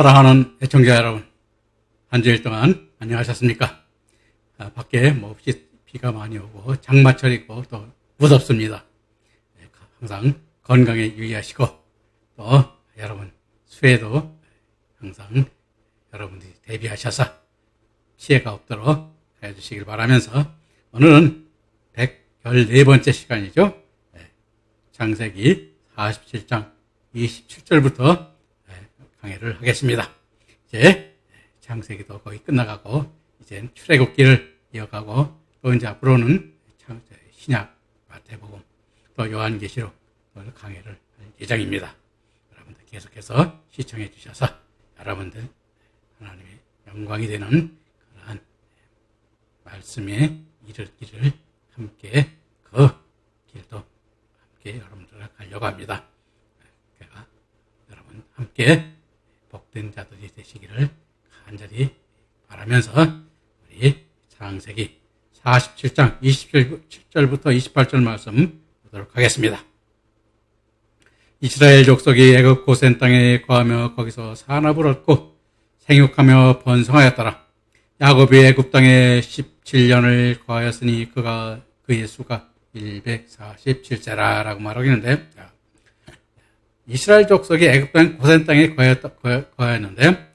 사랑하는 애청자 여러분, 한 주일 동안 안녕하셨습니까? 밖에 몹시 비가 많이 오고 장마철이고 또 무덥습니다. 항상 건강에 유의하시고 또 여러분 수해도 항상 여러분들이 대비하셔서 피해가 없도록 해주시길 바라면서 오늘은 114번째 시간이죠. 창세기 47장 27절부터 강의를 하겠습니다. 이제 창세기도 거의 끝나가고 이제 출애굽기를 이어가고 또 이제 앞으로는 신약, 마태복음, 또 요한계시록 강의를 할 예정입니다. 여러분들 계속해서 시청해 주셔서 여러분들 하나님의 영광이 되는 그러한 말씀에 이르기를 함께 그 길도 함께 여러분들과 가려고 합니다. 제가 여러분 함께 복된 자들이 되시기를 간절히 바라면서 우리 창세기 47장 27절부터 28절 말씀 보도록 하겠습니다. 이스라엘 족속이 애굽 고센 땅에 거하며 거기서 산업을 얻고 생육하며 번성하였더라. 야곱이 애굽 땅에 17년을 거하였으니 그의 수가 147세라라고 말하고 있는데, 이스라엘 족속이 애굽 땅 고센 땅에 거하였는데,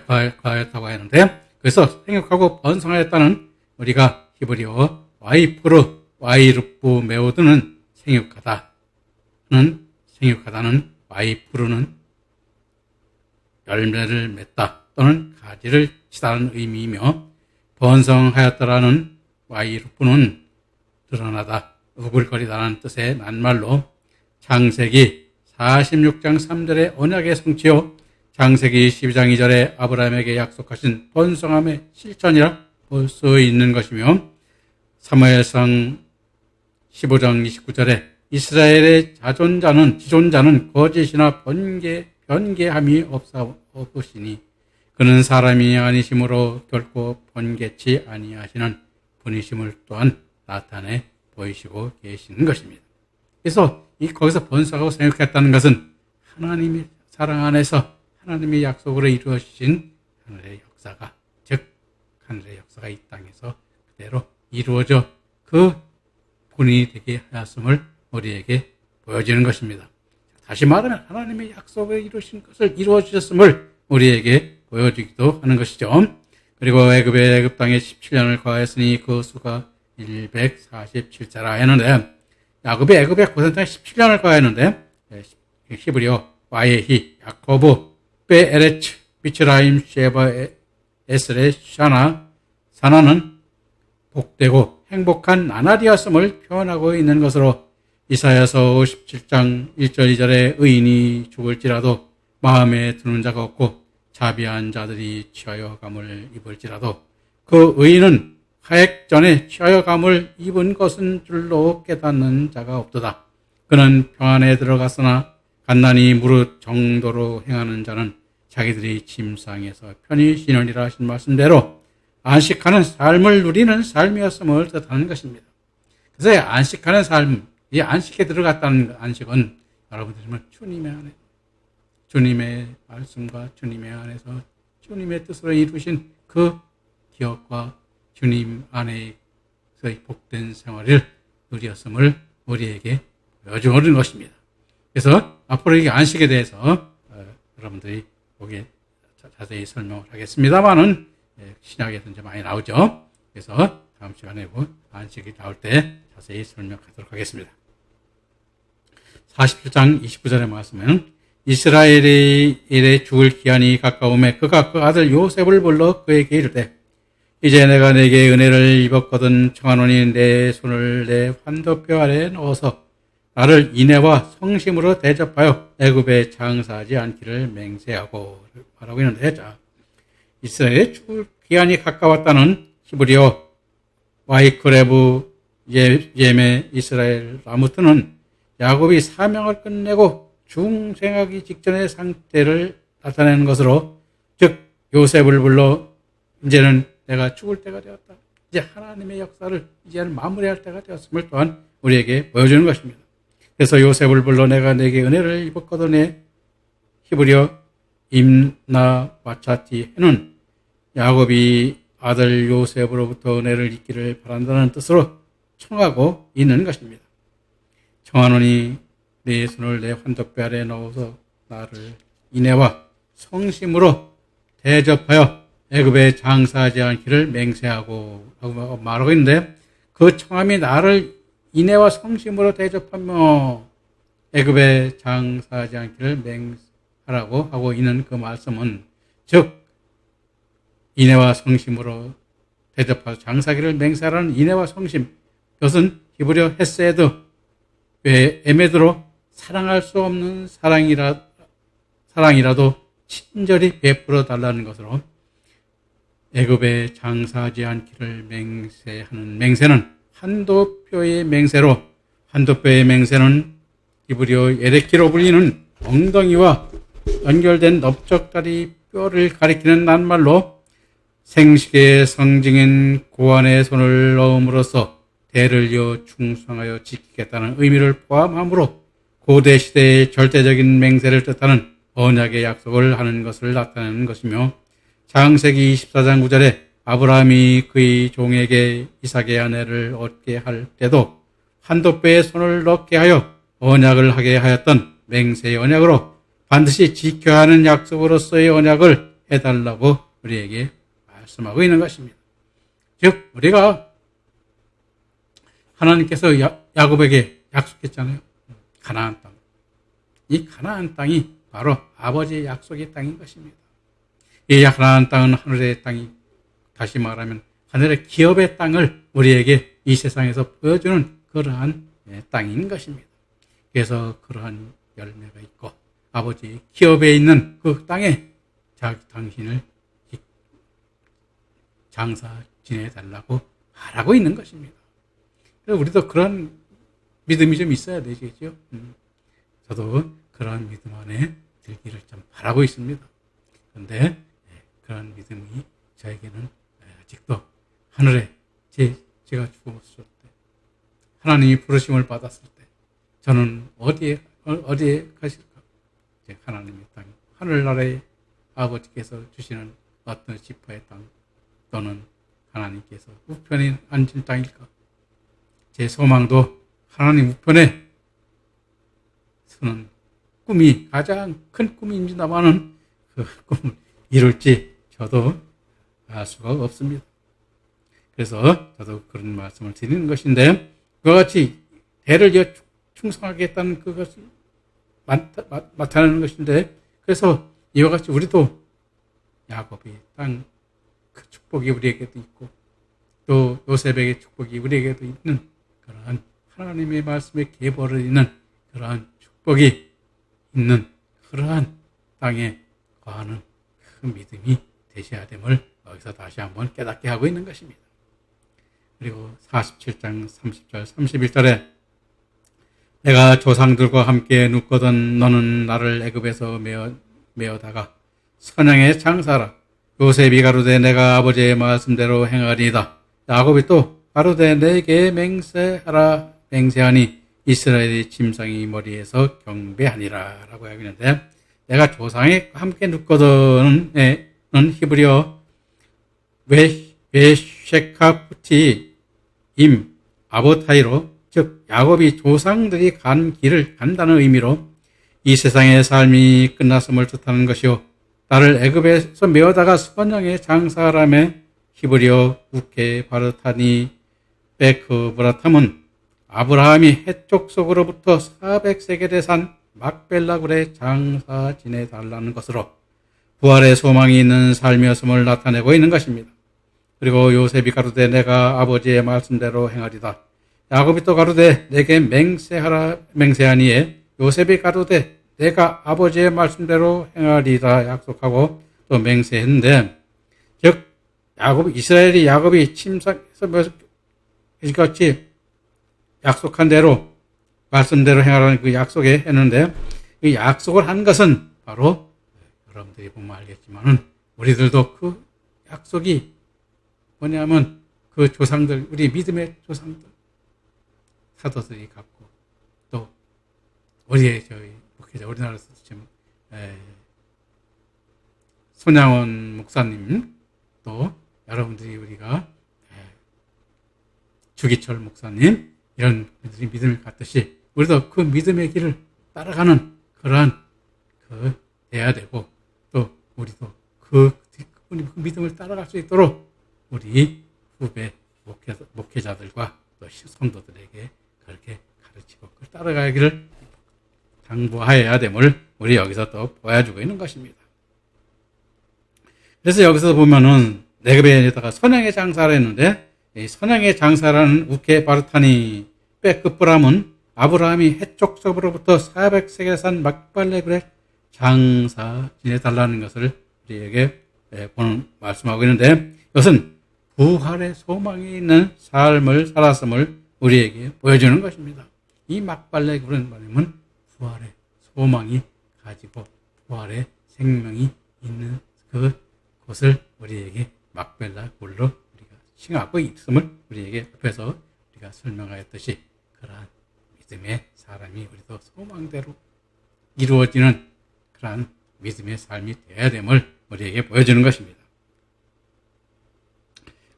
거하였다고 하는데, 그래서 생육하고 번성하였다는 우리가 히브리어 와이르프 메오드는 생육하다는 와이프르는 열매를 맺다 또는 가지를 치다는 의미이며, 번성하였다라는 와이르프는 드러나다, 우글거리다는 뜻의 낱말로 창세기 46장 3절의 언약의 성취요, 창세기 12장 2절에 아브라함에게 약속하신 번성함의 실천이라 볼 수 있는 것이며, 사무엘상 15장 29절에 이스라엘의 지존자는 거짓이나 변개함이 없으시니 그는 사람이 아니심으로 결코 번개치 아니하시는 분이심을 또한 나타내 보이시고 계시는 것입니다. 그래서 거기서 번성하고 생육했다는 것은 하나님의 사랑 안에서 하나님의 약속으로 이루어진 하늘의 역사가, 즉 하늘의 역사가 이 땅에서 그대로 이루어져 그 본인이 되게 하였음을 우리에게 보여주는 것입니다. 다시 말하면 하나님의 약속을 이루신 것을 이루어주셨음을 우리에게 보여주기도 하는 것이죠. 그리고 애굽 땅에 17년을 거하였으니 그 수가 147세라 했는데, 야곱이 애굽의 고센 땅에 17년을 거하였는데, 히브리어 와예히 야코브 베에레츠 미츠라임 쉐바 에스레 사나는 복되고 행복한 나날이었음을 표현하고 있는 것으로 이사야서 57장 1절 2절에 의인이 죽을지라도 마음에 드는 자가 없고 자비한 자들이 취하여 감을 입을지라도 그 의인은 하액 전에 취하여 감을 입은 것은 줄로 깨닫는 자가 없도다. 그는 평안에 들어갔으나 갓난이 무릇 정도로 행하는 자는 자기들이 침상에서 편히 쉬느니라 하신 말씀대로 안식하는 삶을 누리는 삶이었음을 뜻하는 것입니다. 그래서 안식하는 삶, 이 안식에 들어갔다는 안식은 여러분들이 주님의 말씀과 주님의 안에서 주님의 뜻으로 이루신 그 기억과 주님 안에서의 복된 생활을 누렸음을 우리에게 보여주는 것입니다. 그래서 앞으로 이 안식에 대해서 여러분들이 보기에 자세히 설명을 하겠습니다만은 신약에서 이제 많이 나오죠. 그래서 다음 시간에 안식이 나올 때 자세히 설명하도록 하겠습니다. 47장 29절에 말씀은 이스라엘의 죽을 기한이 가까움에 그가 그 아들 요셉을 불러 그에게 이르되 이제 내가 네게 은혜를 입었거든 청하노니 내 손을 내 환도뼈 아래에 넣어서 나를 인애와 성심으로 대접하여 애굽에 장사하지 않기를 맹세하고 말하고 있는데, 이스라엘의 죽을 기한이 가까웠다는 히브리어 와이크레브 예메 이스라엘 라무트는 야곱이 사명을 끝내고 중생하기 직전의 상태를 나타내는 것으로, 즉 요셉을 불러 이제는 내가 죽을 때가 되었다, 이제 하나님의 역사를 이제는 마무리할 때가 되었음을 또한 우리에게 보여주는 것입니다. 그래서 요셉을 불러 내가 네게 은혜를 입었거든에 히브리어 임나 와차티 해는 야곱이 아들 요셉으로부터 은혜를 잊기를 바란다는 뜻으로 청하고 있는 것입니다. 청하노니 내 손을 내 환도뼈 아래 넣어서 나를 인애와 성심으로 대접하여 애굽에 장사하지 않기를 맹세하고 라고 말하고 있는데, 그 청함이 나를 인애와 성심으로 대접하며 애굽에 장사하지 않기를 맹세하라고 하고 있는 그 말씀은, 즉 인애와 성심으로 대접하여 장사하기를 맹세하라는 인애와 성심, 이것은 히브리어 헤세드, 에메드로 사랑할 수 없는 사랑이라도 친절히 베풀어 달라는 것으로, 애굽에 장사하지 않기를 맹세하는 맹세는 한도뼈의 맹세로, 한도뼈의 맹세는 히브리어 에레키로 불리는 엉덩이와 연결된 넓적다리 뼈를 가리키는 낱말로, 생식의 상징인 고안에 손을 넣음으로써 대를 이어 충성하여 지키겠다는 의미를 포함하므로 고대 시대의 절대적인 맹세를 뜻하는 언약의 약속을 하는 것을 나타내는 것이며, 창세기 24장 9절에 아브라함이 그의 종에게 이삭의 아내를 얻게 할 때도 한도뼈에 손을 넣게 하여 언약을 하게 하였던 맹세의 언약으로 반드시 지켜야 하는 약속으로서의 언약을 해달라고 우리에게 말씀하고 있는 것입니다. 즉 우리가 하나님께서 야곱에게 약속했잖아요. 가나안 땅. 이 가나안 땅이 바로 아버지의 약속의 땅인 것입니다. 이 가나안 땅은 하늘의 땅이, 다시 말하면 하늘의 기업의 땅을 우리에게 이 세상에서 보여주는 그러한 땅인 것입니다. 그래서 그러한 열매가 있고 아버지의 기업에 있는 그 땅에 당신을 장사 지내달라고 하라고 있는 것입니다. 그래서 우리도 그런 믿음이 좀 있어야 되겠죠. 저도 그런 믿음 안에 들기를 좀 바라고 있습니다. 그런데 그런 믿음이 저에게는 아직도 하늘에 제가 죽었을 때, 하나님이 부르심을 받았을 때 저는 어디에 가실까? 하나님의 땅, 하늘나라의 아버지께서 주시는 어떤 지파의 땅, 또는 하나님께서 우편에 앉은 땅일까? 제 소망도 하나님 우편에 서는 꿈이 가장 큰 꿈입니다만은 그 꿈을 이룰지 저도 알 수가 없습니다. 그래서 저도 그런 말씀을 드리는 것인데, 그와 같이 대를 이어 충성하겠다는 그것을 나타내는 것인데, 그래서 이와 같이 우리도 야곱의 땅, 그 축복이 우리에게도 있고 또 요셉에게 축복이 우리에게도 있는 그러한 하나님의 말씀에 계보를 있는 그러한 축복이 있는 그러한 땅에 거하는 그 믿음이 되셔야 됨을 여기서 다시 한번 깨닫게 하고 있는 것입니다. 그리고 47장 30절 31절에 내가 조상들과 함께 눕거든 너는 나를 애굽에서 메어다가 선양에 장사하라. 요셉이 가로되 내가 아버지의 말씀대로 행하리이다. 야곱이 또 가로되 내게 맹세하라. 맹세하니 이스라엘의 짐승이 머리에서 경배하니라 라고 하고 있는데, 내가 조상에 함께 눕거든은 히브리어 웨쉐카푸티 임 아보타이로, 즉 야곱이 조상들이 간 길을 간다는 의미로 이 세상의 삶이 끝났음을 뜻하는 것이요, 나를 애굽에서 메어다가 선양에 장사하라며 히브리어 우케 바르타니 베크 브라탐은 아브라함이 해쪽 속으로부터 400세겔에 산 막벨라굴에 장사 지내달라는 것으로 부활의 소망이 있는 삶이었음을 나타내고 있는 것입니다. 그리고 요셉이 가로되 내가 아버지의 말씀대로 행하리다. 야곱이 또 가로되 내게 맹세하라. 맹세하니에 요셉이 가로되 내가 아버지의 말씀대로 행하리라 약속하고 또 맹세했는데, 즉 이스라엘이 야곱이 침상에서 같이 약속한 대로 말씀대로 행하라는 그 약속에 했는데, 그 약속을 한 것은 바로 여러분들이 보면 알겠지만은 우리들도 그 약속이 뭐냐면 그 조상들, 우리 믿음의 조상들, 사도들이 갖고 또 우리의 목회자, 우리나라에서 지금 손양원 목사님, 또 여러분들이 우리가 주기철 목사님, 이런 분들이 믿음을 갖듯이 우리도 그 믿음의 길을 따라가는 그러한 돼야 되고, 또 우리도 그 믿음을 따라갈 수 있도록 우리 후배 목회자들과 또 성도들에게 그렇게 가르치고 그걸 따라가기를 당부하여야 됨을 우리 여기서 또 보여주고 있는 것입니다. 그래서 여기서 보면은 네겝에다가 선양의 장사를 했는데, 이 선양의 장사라는 우케 바르타니 빼끝부람은 아브라함이 해족석으로부터 400세겔산 막발레굴의 장사 지내달라는 것을 우리에게 말씀하고 있는데, 이것은 부활의 소망이 있는 삶을 살았음을 우리에게 보여주는 것입니다. 이 막발레굴은 뭐냐면 부활의 소망이 가지고 부활의 생명이 있는 그곳을 우리에게 막벨라 굴로 우리가 칭하고 있음을 우리에게 앞에서 우리가 설명하였듯이, 그러한 믿음의 사람이 우리도 소망대로 이루어지는 그러한 믿음의 삶이 되어야 됨을 우리에게 보여주는 것입니다.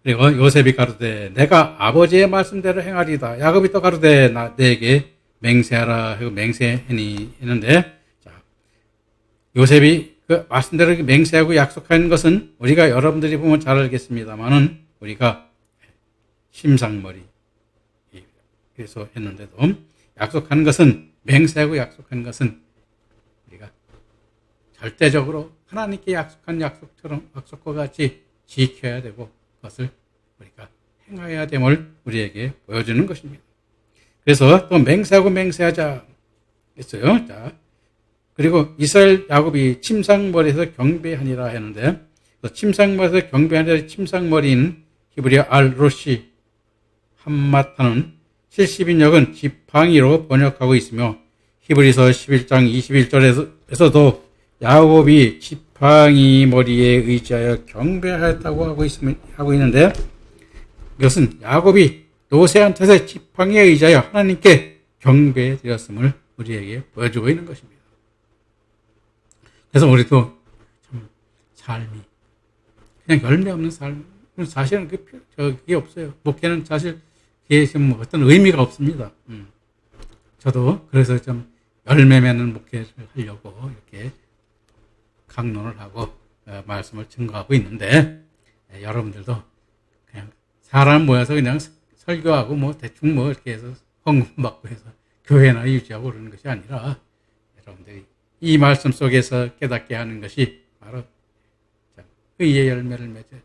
그리고 요셉이 가로되 내가 아버지의 말씀대로 행하리다. 야곱이 또 가로되 내게 맹세하라 하고 맹세하니 했는데, 자, 요셉이 그 말씀대로 맹세하고 약속한 것은 우리가 여러분들이 보면 잘 알겠습니다만은 우리가 심상머리 그래서 했는데도 약속한 것은, 맹세하고 약속한 것은 우리가 절대적으로 하나님께 약속한 약속처럼 약속과 같이 지켜야 되고 그것을 우리가 행해야 됨을 우리에게 보여주는 것입니다. 그래서 또 맹세하고 맹세하자 했어요. 자, 그리고 이스라엘 야곱이 침상머리에서 경배하니라 했는데, 침상머리에서 경배하니라 침상머리인 히브리어 알로시 함마타는 70인역은 지팡이로 번역하고 있으며, 히브리서 11장 21절에서도 야곱이 지팡이 머리에 의지하여 경배하였다고 하고 있는데, 이것은 야곱이 노새한테서 지팡이에 의지하여 하나님께 경배해 드렸음을 우리에게 보여주고 있는 것입니다. 그래서 우리도 참 삶이 그냥 열매 없는 삶, 사실은 그게 없어요. 목회는 사실 그게 좀 어떤 의미가 없습니다. 저도 그래서 좀 열매 맺는 목회를 하려고 이렇게 강론을 하고 말씀을 증거하고 있는데, 여러분들도 그냥 사람 모여서 그냥 설교하고 뭐 대충 뭐 이렇게 해서 헌금 받고 해서 교회나 유지하고 그러는 것이 아니라, 여러분들이 이 말씀 속에서 깨닫게 하는 것이 바로 의의 열매를 맺어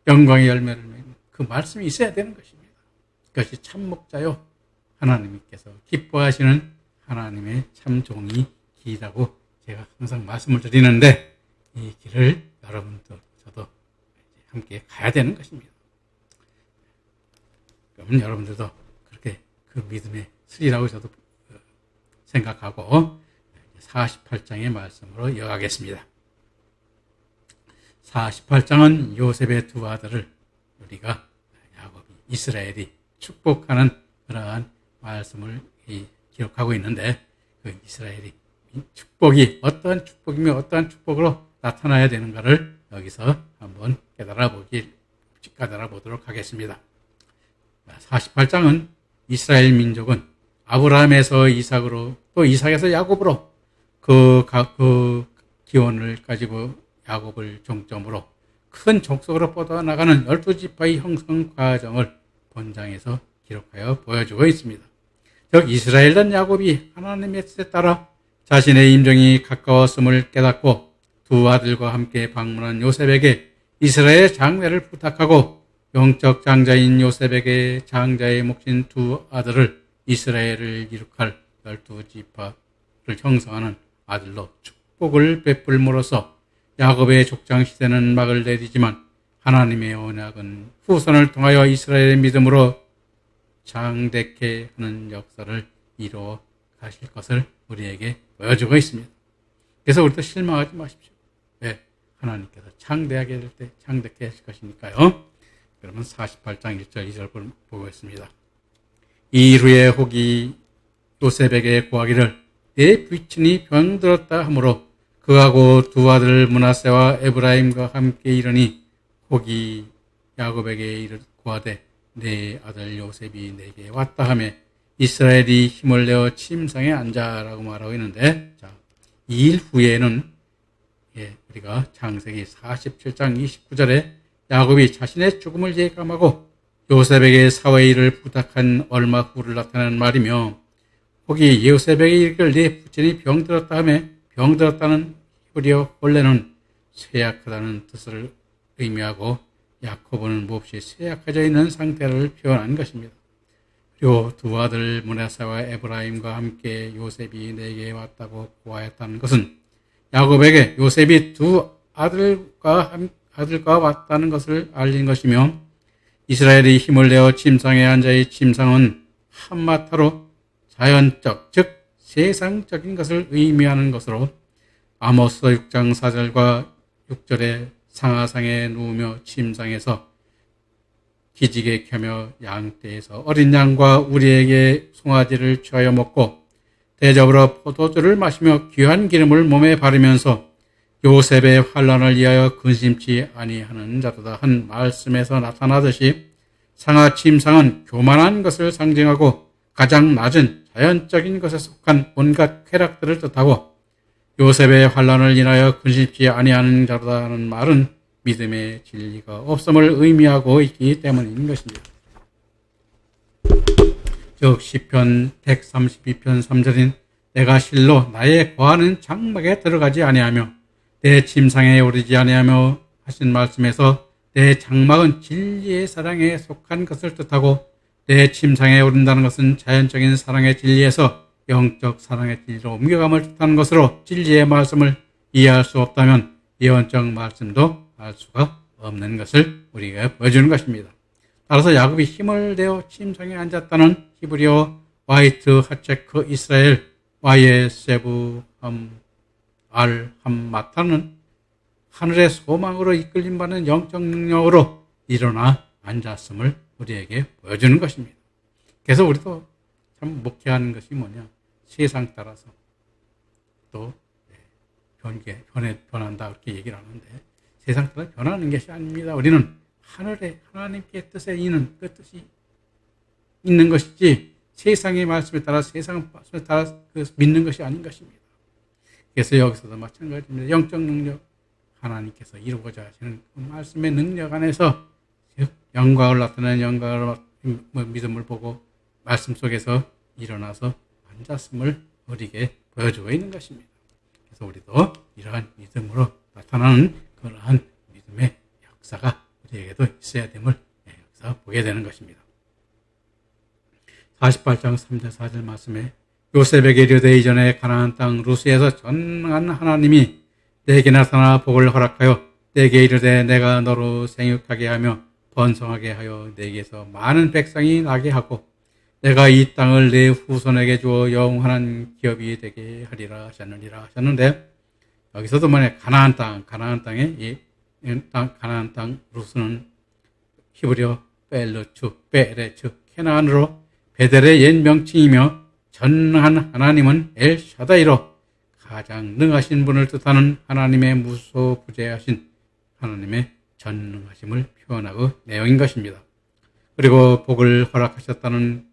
영광의 열매를 맺는 그 말씀이 있어야 되는 것입니다. 그것이 참 목자요, 하나님께서 기뻐하시는 하나님의 참 종이 길이라고 제가 항상 말씀을 드리는데, 이 길을 여러분도 저도 함께 가야 되는 것입니다. 그러면 여러분들도 그렇게 그 믿음의 슬이라고 저도 생각하고 48장의 말씀으로 이어가겠습니다. 48장은 요셉의 두 아들을 우리가 야곱이, 이스라엘이 축복하는 그러한 말씀을 기록하고 있는데, 그 이스라엘이 축복이 어떠한 축복이며 어떠한 축복으로 나타나야 되는가를 여기서 한번 깨달아 보도록 하겠습니다. 48장은 이스라엘 민족은 아브라함에서 이삭으로 또 이삭에서 야곱으로 그 기원을 가지고 야곱을 종점으로 큰 족속으로 뻗어나가는 12지파의 형성 과정을 본장에서 기록하여 보여주고 있습니다. 즉 이스라엘은 야곱이 하나님의 뜻에 따라 자신의 임종이 가까웠음을 깨닫고 두 아들과 함께 방문한 요셉에게 이스라엘의 장례를 부탁하고, 영적 장자인 요셉에게 장자의 몫인 두 아들을 이스라엘을 이룩할 12지파를 형성하는 아들로 축복을 베풀므로써 야곱의 족장 시대는 막을 내리지만 하나님의 언약은 후손을 통하여 이스라엘의 믿음으로 장대케 하는 역사를 이루어 가실 것을 우리에게 보여주고 있습니다. 그래서 우리도 실망하지 마십시오. 네, 하나님께서 창대하게 될 때 창대케 하실 것이니까요. 그러면 48장 1절 2절 보고 있습니다. 이후에 혹이 요셉에게 고하기를 내 부친이 병들었다 하므로 그하고 두 아들 므낫세와 에브라임과 함께 이르니 혹이 야곱에게 이르고하되 내 아들 요셉이 내게 왔다 하며 이스라엘이 힘을 내어 침상에 앉아라고 말하고 있는데, 자, 2일 후에는 우리가 창세기 47장 29절에 야곱이 자신의 죽음을 예감하고 요셉에게 사회의 일을 부탁한 얼마 후를 나타내는 말이며, 혹이 요셉에게 이르기를 네 부친이 병들었다 하며 병들었다는 히브리어 본래는 쇠약하다는 뜻을 의미하고 야코브는 몹시 쇠약해져 있는 상태를 표현한 것입니다. 그리고 두 아들 므낫세와 에브라임과 함께 요셉이 내게 왔다고 고하였다는 것은 야곱에게 요셉이 두 아들과 왔다는 것을 알린 것이며, 이스라엘이 힘을 내어 침상에 앉아의 침상은 한마타로 자연적, 즉 세상적인 것을 의미하는 것으로 아모스 6장 4절과 6절에 상하상에 누우며 침상에서 기지개 켜며 양떼에서 어린 양과 우리에게 송아지를 취하여 먹고 대접으로 포도주를 마시며 귀한 기름을 몸에 바르면서 요셉의 환난을 위하여 근심치 아니하는 자도다 한 말씀에서 나타나듯이 상하 침상은 교만한 것을 상징하고 가장 낮은 자연적인 것에 속한 온갖 쾌락들을 뜻하고, 요셉의 환난을 인하여 근심치 아니하는 자로다 하는 말은 믿음의 진리가 없음을 의미하고 있기 때문인 것입니다. 즉 시편 132편 3절인 내가 실로 나의 거하는 장막에 들어가지 아니하며 내 침상에 오르지 아니하며 하신 말씀에서 내 장막은 진리의 사랑에 속한 것을 뜻하고, 내 침상에 오른다는 것은 자연적인 사랑의 진리에서 영적 사랑의 진리로 옮겨감을 뜻하는 것으로 진리의 말씀을 이해할 수 없다면 예언적 말씀도 알 수가 없는 것을 우리가 보여주는 것입니다. 따라서 야곱이 힘을 내어 침상에 앉았다는 히브리어 와이트 하체크 이스라엘 와이에 세부 알 함마타는 하늘의 소망으로 이끌림 받는 영적 능력으로 일어나 앉았음을 우리에게 보여주는 것입니다. 그래서 우리도 참 목회하는 것이 뭐냐, 세상 따라서 또 변한다 그렇게 얘기를 하는데, 세상 따라 변하는 것이 아닙니다. 우리는 하늘에 하나님께 뜻에 있는 그 뜻이 있는 것이지 세상의 말씀에 따라 세상 말씀에 따라 믿는 것이 아닌 것입니다. 그래서 여기서도 마찬가지입니다. 영적 능력, 하나님께서 이루고자 하시는 그 말씀의 능력 안에서 영광을 나타내는 영광을 믿음을 보고 말씀 속에서 일어나서 앉았음을 우리에게 보여주고 있는 것입니다. 그래서 우리도 이러한 믿음으로 나타나는 그러한 믿음의 역사가 우리에게도 있어야 됨을 여기서 보게 되는 것입니다. 48장 3절 4절 말씀에 요셉에게 이르되 이전에 가나안 땅 루스에서 전능한 하나님이 내게 나타나 복을 허락하여 내게 이르되 내가 너로 생육하게 하며 번성하게 하여 내게서 많은 백성이 나게 하고 내가 이 땅을 내 후손에게 주어 영원한 기업이 되게 하리라 하셨느니라 하셨는데, 여기서도 뭐냐, 가나안 땅에 가나안 땅 루스는 히브리어 베레츠 케나안으로 베델의 옛 명칭이며 전능한 하나님은 엘샤다이로 가장 능하신 분을 뜻하는 하나님의 무소부재하신 하나님의 전능하심을 표현하고 내용인 것입니다. 그리고 복을 허락하셨다는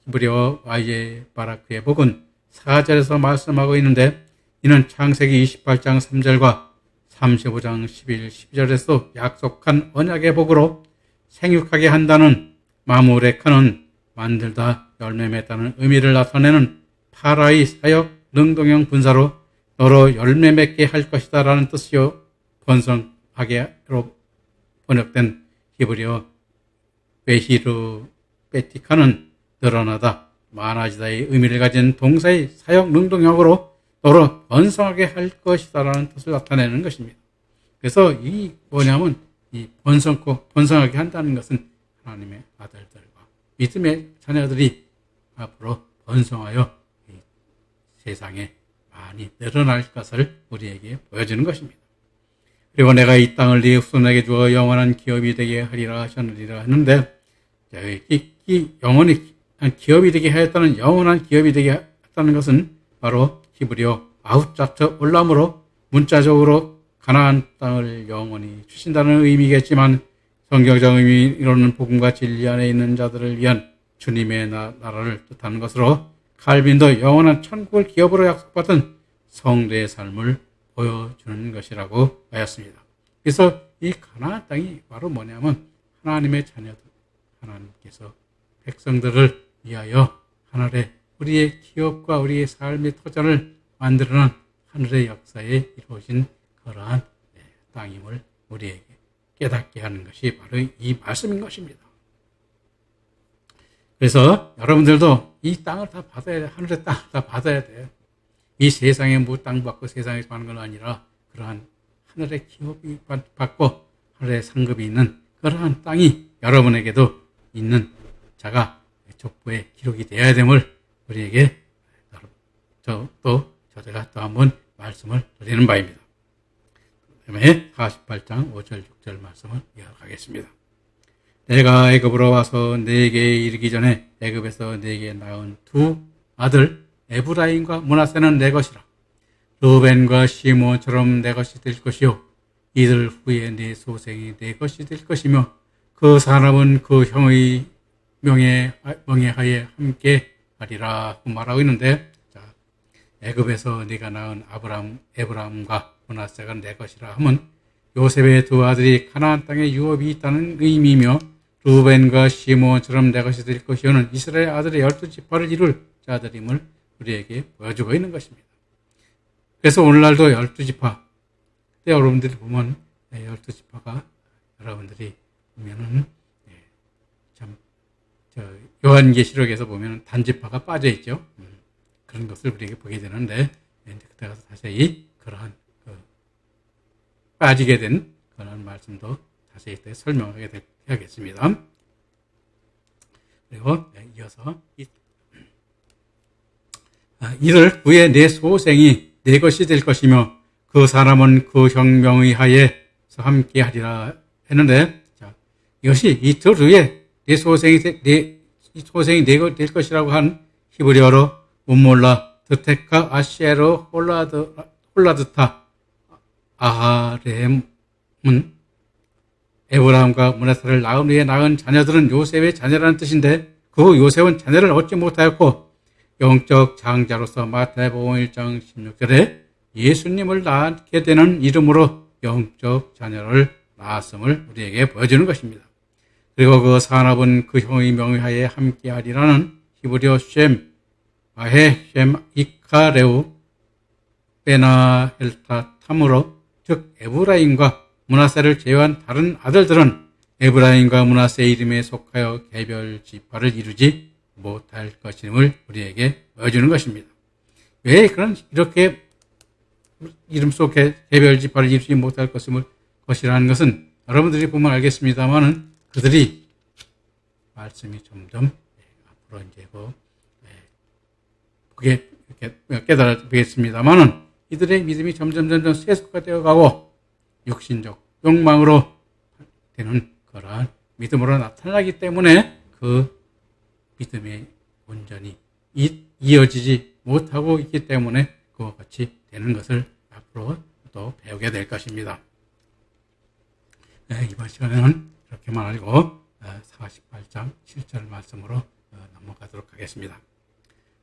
히브리어 와이에 바라크의 복은 4절에서 말씀하고 있는데, 이는 창세기 28장 3절과 35장 11, 12절에서 약속한 언약의 복으로 생육하게 한다는 마무레카는 만들다 열매 맺다는 의미를 나타내는 파라의 사역 능동형 분사로 너로 열매 맺게 할 것이다 라는 뜻이요, 번성하게로 번역된 히브리어 베히르 베티카는 늘어나다 많아지다의 의미를 가진 동사의 사역 능동형으로 너로 번성하게 할 것이다 라는 뜻을 나타내는 것입니다. 그래서 이 뭐냐면 이 번성하게 한다는 것은 하나님의 아들들과 믿음의 자녀들이 앞으로 번성하여 이 세상에 많이 늘어날 것을 우리에게 보여주는 것입니다. 그리고 내가 이 땅을 네 후손에게 주어 영원한 기업이 되게 하리라 하셨느니라 했는데, 이 영원히 기업이 되게 하였다는 영원한 기업이 되게 했다는 것은 바로 히브리어 아웃자트 올람으로 문자적으로 가나안 땅을 영원히 주신다는 의미겠지만 성경적 의미로는 복음과 진리 안에 있는 자들을 위한 주님의 나라를 뜻하는 것으로 칼빈도 영원한 천국을 기업으로 약속받은 성도의 삶을 보여주는 것이라고 하였습니다. 그래서 이 가나안 땅이 바로 뭐냐면 하나님의 자녀들, 하나님께서 백성들을 위하여 하늘에 우리의 기업과 우리의 삶의 터전을 만들어낸 하늘의 역사에 이루어진 그러한 땅임을 우리에게 깨닫게 하는 것이 바로 이 말씀인 것입니다. 그래서 여러분들도 이 땅을 다 받아야 돼. 하늘의 땅을 다 받아야 돼요. 이 세상에 뭐 땅 받고 세상에서 하는 건 아니라 그러한 하늘의 기업이 받고 하늘의 상급이 있는 그러한 땅이 여러분에게도 있는 자가 족보에 기록이 되어야 됨을 우리에게 저자가 또 한번 말씀을 드리는 바입니다. 그다음에 48장 5절 6절 말씀을 이어가겠습니다. 내가 애굽으로 와서 네게 이르기 전에 애굽에서 네게 낳은 두 아들 에브라임과 므낫세는 내 것이라. 르벤과 시몬처럼 내 것이 될 것이요 이들 후에 네 소생이 내 것이 될 것이며 그 사람은 그 형의 명예하에 함께 하리라 말하고 있는데, 자, 애굽에서 네가 낳은 에브라임과 므낫세가 내 것이라 하면 요셉의 두 아들이 가나안 땅에 유업이 있다는 의미이며 르벤과 시몬처럼 내 것이 될 것이오는 이스라엘 아들의 12지파를 이룰 자들임을 우리에게 보여주고 있는 것입니다. 그래서 오늘날도 12지파, 그때 여러분들이 보면 12지파가 여러분들이 보면은 참 요한계시록에서 보면은 단지파가 빠져 있죠. 그런 것을 우리에게 보게 되는데 그때 가서 자세히 그러한 빠지게 된 그런 말씀도 자세히 설명하게 되겠습니다. 그리고 이어서 이들 후에 내 소생이 내 것이 될 것이며 그 사람은 그 혁명의 하에서 함께 하리라 했는데, 자, 이것이 이틀 후에 내 소생이 내 것 될 것이라고 한 히브리어로 음몰라 드테카 아시에로 홀라드타 아하렘은 에브라임과 므낫세를 낳은 후에 낳은 자녀들은 요셉의 자녀라는 뜻인데 그 요셉은 자녀를 얻지 못하였고 영적 장자로서 마태복음 1장 16절에 예수님을 낳게 되는 이름으로 영적 자녀를 낳았음을 우리에게 보여주는 것입니다. 그리고 그 산업은 그 형의 명하에 함께하리라는 히브리어 셈, 아헤, 셈, 이카레우, 베나헬타, 탐으로 즉 에브라임과 므낫세를 제외한 다른 아들들은 에브라임과 므낫세 이름에 속하여 개별 지파를 이루지 못할 것임을 우리에게 보여주는 것입니다. 왜 이렇게 이름 속에 개별 지파를 이루지 못할 것이라는 것은 여러분들이 보면 알겠습니다만은 그들이 말씀이 점점 앞으로 이제 그게 깨달아지겠습니다만은 이들의 믿음이 점점 세속화 되어가고 육신적 욕망으로 되는 그러한 믿음으로 나타나기 때문에 그 믿음이 온전히 이어지지 못하고 있기 때문에 그와 같이 되는 것을 앞으로 또 배우게 될 것입니다. 이번 시간에는 이렇게만 알고 48장 7절 말씀으로 넘어가도록 하겠습니다.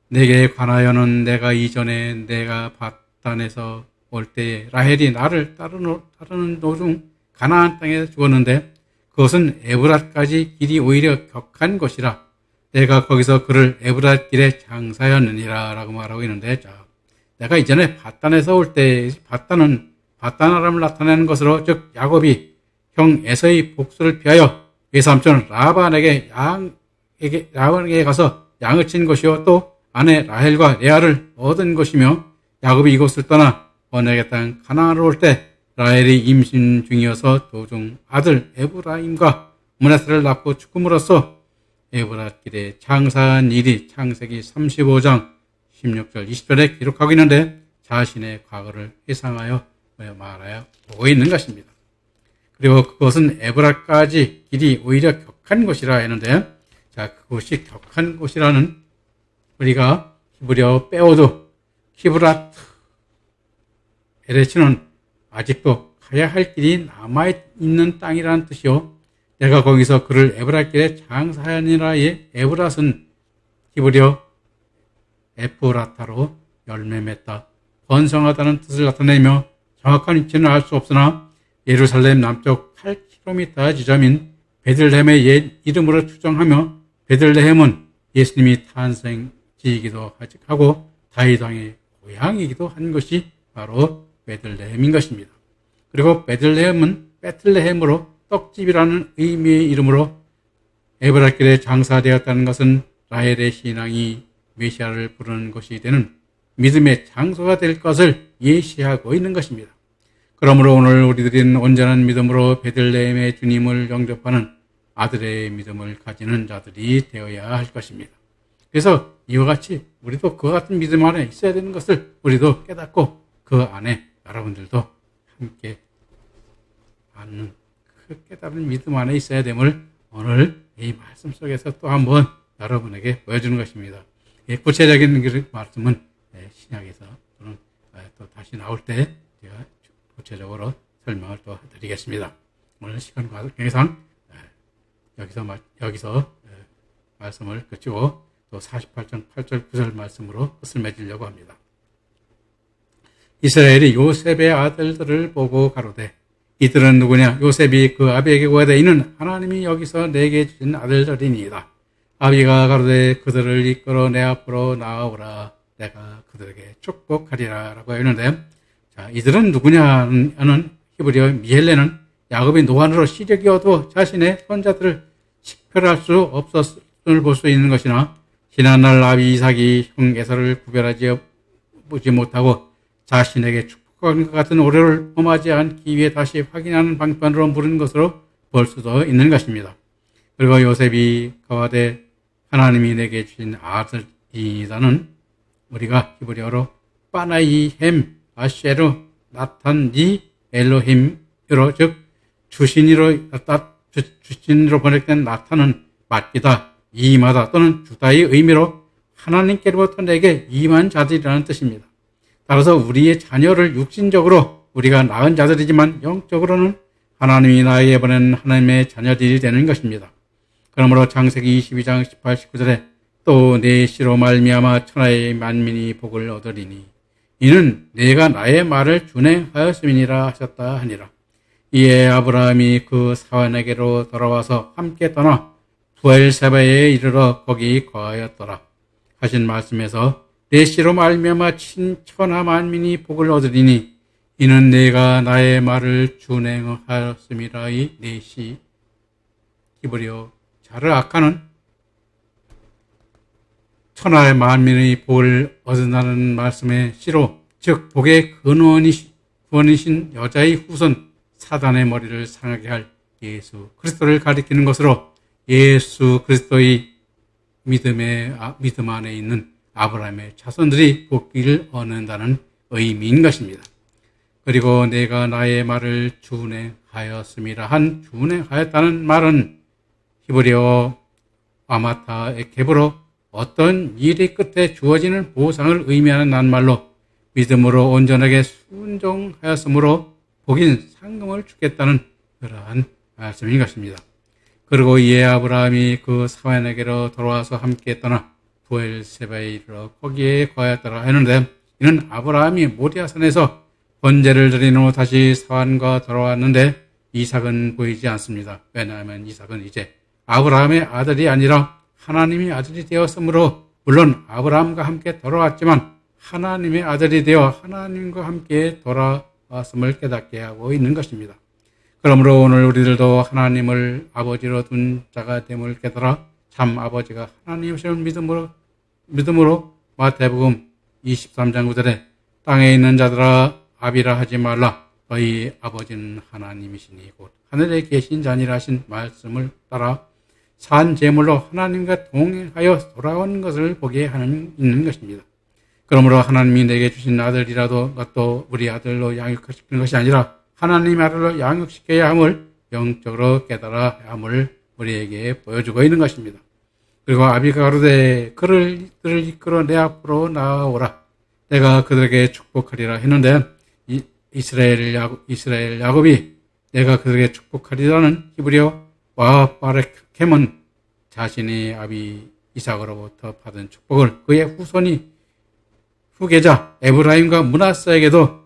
내게 관하여는 내가 이전에 내가 바단에서 올 때에 라헬이 나를 따르는 도중 가나안 땅에 죽었는데 그것은 에브랏까지 길이 오히려 격한 곳이라 내가 거기서 그를 에브랏 길에 장사하였느니라 라고 말하고 있는데, 자, 내가 이전에 바단에서 올 때 바단은 바단아람을 나타내는 것으로 즉 야곱이 형 에서의 복수를 피하여 외삼촌 라반에게 가서 양을 친 것이요 또 아내 라헬과 레아를 얻은 것이며 야곱이 이곳을 떠나 언약의 땅 가나안으로 올 때 라헬이 임신 중이어서 도중 아들 에브라임과 므낫세를 낳고 죽음으로써 에브랏 길에 장사한 일이 창세기 35장 16절 20절에 기록하고 있는데 자신의 과거를 회상하여 말하여 보고 있는 것입니다. 그리고 그것은 에브랏까지 길이 오히려 격한 곳이라 했는데, 자, 그곳이 격한 곳이라는 우리가 히브리어 빼오도 키브라트 에레츠는 아직도 가야 할 길이 남아있는 땅이라는 뜻이요. 내가 거기서 그를 에브라길에 장사하니라의 에브랏은 히브리어 에프라타로 열매 맺다, 번성하다는 뜻을 나타내며 정확한 위치는 알 수 없으나 예루살렘 남쪽 8km 지점인 베들레헴의 옛 이름으로 추정하며 베들레헴은 예수님이 탄생지이기도 하고 다윗 왕의 고향이기도 한 것이 바로 베들레헴인 것입니다. 그리고 베들레헴은 베틀레헴으로 떡집이라는 의미의 이름으로 에브라길에 장사되었다는 것은 라헬의 신앙이 메시아를 부르는 것이 되는 믿음의 장소가 될 것을 예시하고 있는 것입니다. 그러므로 오늘 우리들은 온전한 믿음으로 베들레헴의 주님을 영접하는 아들의 믿음을 가지는 자들이 되어야 할 것입니다. 그래서 이와 같이 우리도 그와 같은 믿음 안에 있어야 되는 것을 우리도 깨닫고 그 안에 여러분들도 함께 받는 그 깨달은 믿음 안에 있어야 됨을 오늘 이 말씀 속에서 또 한번 여러분에게 보여주는 것입니다. 구체적인 말씀은 신약에서 또는 또 다시 나올 때 제가 구체적으로 설명을 또 드리겠습니다. 오늘 시간 관계상 여기서 말씀을 그치고 또 48장 8절 9절 말씀으로 끝을 맺으려고 합니다. 이스라엘이 요셉의 아들들을 보고 가로되 이들은 누구냐? 요셉이 그 아비에게 고하되 이는 하나님이 여기서 내게 주신 아들들이니이다. 아비가 가로되 그들을 이끌어 내 앞으로 나아오라. 내가 그들에게 축복하리라 라고 했는데, 자, 이들은 누구냐는 히브리어 미헬레는 야곱이 노안으로 시력이 어두워 자신의 손자들을 식별할 수 없었음을 볼 수 있는 것이나 지난날 아비 이삭이 형 에사를 구별하지 보지 못하고 자신에게 축복한 것 같은 오류를 범하지 않기 위해 다시 확인하는 방편으로 물은 것으로 볼 수도 있는 것입니다. 그리고 요셉이 가와되 하나님이 내게 주신 아들이다는 우리가 히브리어로 파나이햄 아쉐르 나탄 니 엘로힘으로 즉 주신이로 번역된 나타는 맡기다, 임하다 또는 주다의 의미로 하나님께로부터 내게 임한 자들이라는 뜻입니다. 따라서 우리의 자녀를 육신적으로 우리가 낳은 자들이지만 영적으로는 하나님이 나에게 보낸 하나님의 자녀들이 되는 것입니다. 그러므로 창세기 22장 18, 19절에 또 내 씨로 말미암아 천하의 만민이 복을 얻으리니 이는 내가 나의 말을 준행하였음이니라 하셨다 하니라. 이에 아브라함이 그 사환에게로 돌아와서 함께 떠나 부엘세바에 이르러 거기 거하였더라 하신 말씀에서 내 씨로 말미암아 천하 만민이 복을 얻으리니 이는 내가 나의 말을 준행하였음이라. 이 내 씨 히브리어 자르 아카는 천하의 만민의 복을 얻는다는 말씀의 씨로 즉 복의 근원이신 여자의 후손 사단의 머리를 상하게 할 예수 그리스도를 가리키는 것으로 예수 그리스도의 믿음 안에 있는 아브라함의 자손들이 복기를 얻는다는 의미인 것입니다. 그리고 내가 나의 말을 준행하였음이라 한 준행하였다는 말은 히브리어 아마타 에케브로 어떤 일의 끝에 주어지는 보상을 의미하는 낱말로 믿음으로 온전하게 순종하였으므로 복인 상금을 주겠다는 그러한 말씀인 것입니다. 그리고 이에 아브라함이 그 사환에게로 돌아와서 함께 떠나 부엘세바에 이르러 거기에 거하였더라 했는데 이는 아브라함이 모리아산에서 번제를 드린 후 다시 사환과 돌아왔는데 이삭은 보이지 않습니다. 왜냐하면 이삭은 이제 아브라함의 아들이 아니라 하나님의 아들이 되었으므로 물론 아브라함과 함께 돌아왔지만 하나님의 아들이 되어 하나님과 함께 돌아왔음을 깨닫게 하고 있는 것입니다. 그러므로 오늘 우리들도 하나님을 아버지로 둔 자가 됨을 깨달아 참 아버지가 하나님이심을 믿음으로 마태복음 23장 9절에 땅에 있는 자들아 아비라 하지 말라 너희 아버지는 하나님이시니 곧 하늘에 계신 자니라 하신 말씀을 따라 산 제물로 하나님과 동행하여 돌아온 것을 보게 하는 있는 것입니다. 그러므로 하나님이 내게 주신 아들이라도 또 우리 아들로 양육시키는 것이 아니라 하나님의 아들로 양육시켜야 함을 영적으로 깨달아 함을 우리에게 보여주고 있는 것입니다. 그리고 아비가 가로되 그들을 이끌어 내 앞으로 나아오라 내가 그들에게 축복하리라 했는데 이스라엘 야곱이 내가 그들에게 축복하리라는 히브리어와 바레켐은 자신의 아비 이삭으로부터 받은 축복을 그의 후계자 에브라임과 므낫세에게도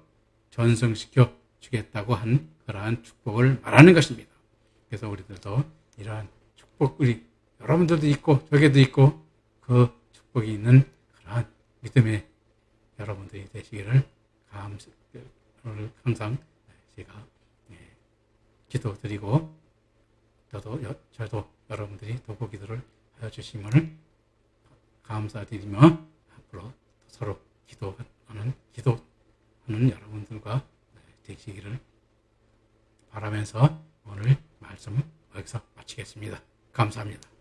전승시켜 주겠다고 한 그러한 축복을 말하는 것입니다. 그래서 우리들도 이러한 축복이 여러분들도 있고 저에게도 있고 그 축복이 있는 그러한 믿음의 여러분들이 되시기를 항상 제가 기도드리고 저도 여러분들이 도구 기도를 하여 주심을 감사드리며 앞으로 서로 기도하는 여러분들과 되시기를 바라면서 오늘 말씀을 여기서 마치겠습니다. 감사합니다.